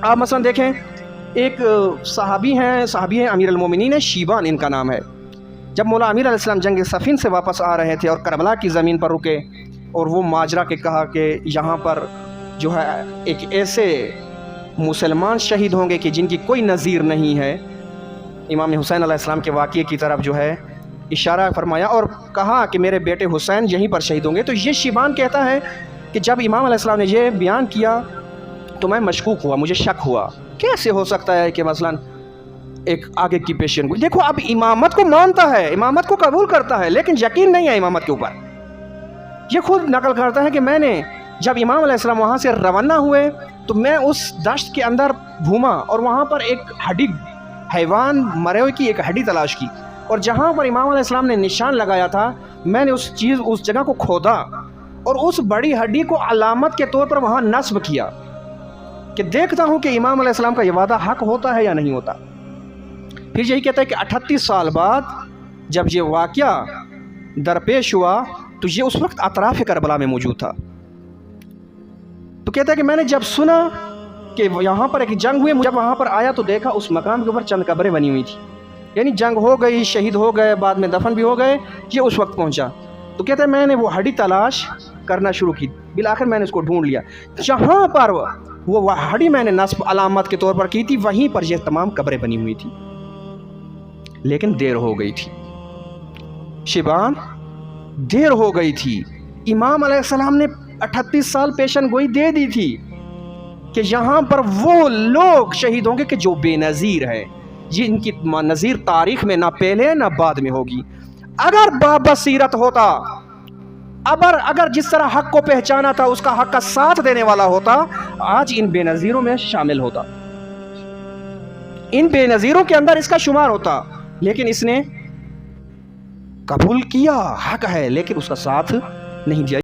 آپ مثلا دیکھیں ایک صحابی ہیں امیر المومنین شیبان ان کا نام ہے. جب مولا امیر علیہ السلام جنگ صفین سے واپس آ رہے تھے اور کربلا کی زمین پر رکے اور وہ ماجرا کے کہا کہ یہاں پر جو ہے ایک ایسے مسلمان شہید ہوں گے کہ جن کی کوئی نظیر نہیں ہے، امام حسین علیہ السلام کے واقعے کی طرف جو ہے اشارہ فرمایا اور کہا کہ میرے بیٹے حسین یہیں پر شہید ہوں گے. تو یہ شیبان کہتا ہے کہ جب امام علیہ السلام نے یہ بیان کیا تو میں مشکوک ہوا، مجھے شک ہوا کیسے ہو سکتا ہے کہ مثلا ایک آگے کی پیشین گوئی. دیکھو اب امامت کو مانتا ہے، امامت کو قبول کرتا ہے، لیکن یقین نہیں ہے امامت کے اوپر. یہ خود نقل کرتا ہے کہ میں نے جب امام علیہ السلام وہاں سے روانہ ہوئے تو میں اس دشت کے اندر گھوما اور وہاں پر ایک ہڈی، حیوان مرے ہوئے کی ایک ہڈی تلاش کی، اور جہاں پر امام علیہ السلام نے نشان لگایا تھا میں نے اس جگہ کو کھودا اور اس بڑی ہڈی کو علامت کے طور پر وہاں نصب کیا کہ دیکھتا ہوں کہ امام علیہ السلام کا یہ وعدہ حق ہوتا ہے یا نہیں ہوتا. پھر یہی کہتا ہے کہ 38 سال بعد جب یہ واقعہ درپیش ہوا تو یہ اس وقت اطراف کربلا میں موجود تھا. تو کہتا ہے کہ میں نے جب سنا کہ یہاں پر ایک جنگ ہوئی، جب وہاں پر آیا تو دیکھا اس مقام کے اوپر چند قبریں بنی ہوئی تھی، یعنی جنگ ہو گئی، شہید ہو گئے، بعد میں دفن بھی ہو گئے. یہ اس وقت پہنچا تو کہتا ہے میں نے وہ ہڈی تلاش کرنا شروع کی، بالآخر میں نے اس کو ڈھونڈ لیا. جہاں پر وہ ہڈی میں نے نصب علامت کے طور پر کی تھی وہیں پر یہ تمام قبریں بنی ہوئی تھی، لیکن دیر ہو گئی تھی. شیبان دیر ہو گئی تھی. امام علیہ السلام نے 38 سال پیشن گوئی دے دی تھی کہ یہاں پر وہ لوگ شہید ہوں گے کہ جو بے نظیر ہے، جن کی نظیر تاریخ میں نہ پہلے نہ بعد میں ہوگی. اگر بابصیرت ہوتا، اگر جس طرح حق کو پہچانا تھا اس کا حق کا ساتھ دینے والا ہوتا، آج ان بے نظیروں میں شامل ہوتا، ان بے نظیروں کے اندر اس کا شمار ہوتا. لیکن اس نے قبول کیا حق ہے لیکن اس کا ساتھ نہیں دیا.